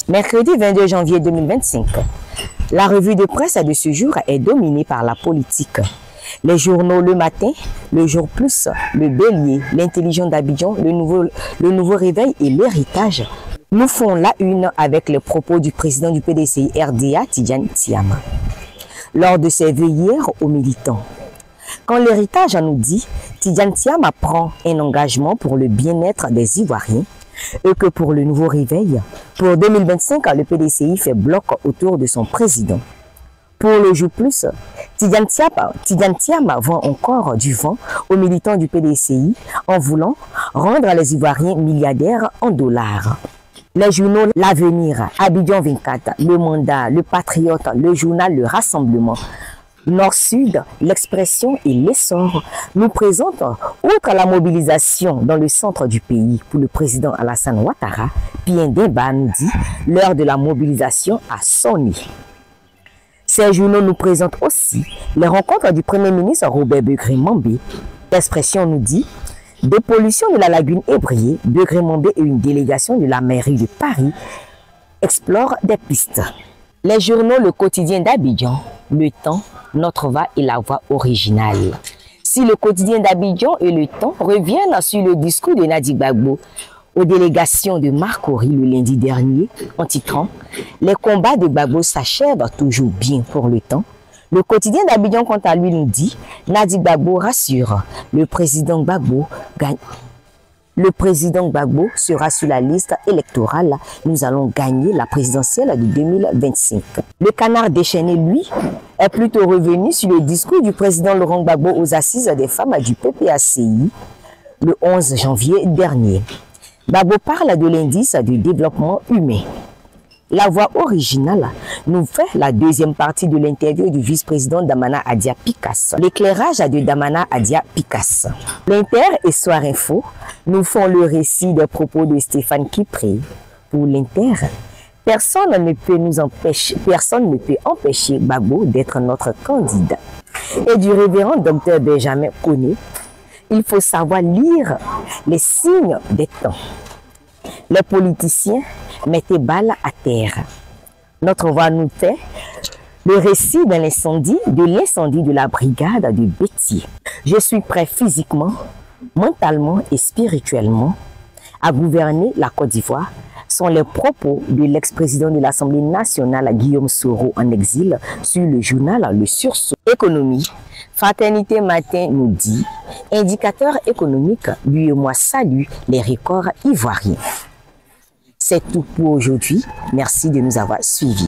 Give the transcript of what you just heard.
Mercredi 22 janvier 2025, la revue de presse de ce jour est dominée par la politique. Les journaux Le Matin, Le Jour Plus, Le Bélier, L'Intelligent d'Abidjan, le nouveau Réveil et L'Héritage nous font la une avec les propos du président du PDCI RDA, Tidjane Thiam, lors de ses vœux hier aux militants. Quand L'Héritage nous dit, Tidjane Thiam prend un engagement pour le bien-être des Ivoiriens et que pour le nouveau réveil, pour 2025, le PDCI fait bloc autour de son président. Pour le Jour Plus, Tidjane Thiam vend encore du vent aux militants du PDCI en voulant rendre les Ivoiriens milliardaires en dollars. Les journaux L'Avenir, Abidjan 24, Le Mandat, Le Patriote, Le Journal, Le Rassemblement, Nord-Sud, L'Expression et l'Essor nous présentent, outre la mobilisation dans le centre du pays pour le président Alassane Ouattara, Pierre Demba nous dit l'heure de la mobilisation a sonné. Ces journaux nous présentent aussi les rencontres du Premier ministre Robert Begré-Mambé. L'Expression nous dit dépollution de la lagune Ébrié, Begré-Mambé et une délégation de la mairie de Paris explorent des pistes. Les journaux Le Quotidien d'Abidjan, Le Temps, Notre Voix et La Voix originale. Si Le Quotidien d'Abidjan et Le Temps reviennent sur le discours de Nadi Gbagbo aux délégations de Marcory le lundi dernier, en titrant « Les combats de Gbagbo s'achèvent toujours bien pour le temps », Le Quotidien d'Abidjan, quant à lui, nous dit « Nadi Gbagbo rassure, le président Gbagbo sera sur la liste électorale. Nous allons gagner la présidentielle de 2025. » Le Canard déchaîné, lui, est plutôt revenu sur le discours du président Laurent Gbagbo aux assises des femmes du PPACI le 11 janvier dernier. Gbagbo parle de l'indice de développement humain. La Voix originale nous fait la deuxième partie de l'interview du vice-président Damana Adia Picasse. L'éclairage de Damana Adia Picasse. L'Inter et Soir Info nous font le récit des propos de Stéphane Kipré. Pour l'Inter, personne ne peut empêcher Gbagbo d'être notre candidat. Et du révérend Dr Benjamin Koné, il faut savoir lire les signes des temps. Les politiciens mettez balle à terre. Notre Voix nous fait le récit de l'incendie de la brigade de Bétier. Je suis prêt physiquement, mentalement et spirituellement à gouverner la Côte d'Ivoire, sont les propos de l'ex-président de l'Assemblée nationale Guillaume Soro en exil sur le journal Le Sursaut. Économie. Fraternité Matin nous dit indicateur économique, lui et moi salue les records ivoiriens. C'est tout pour aujourd'hui. Merci de nous avoir suivis.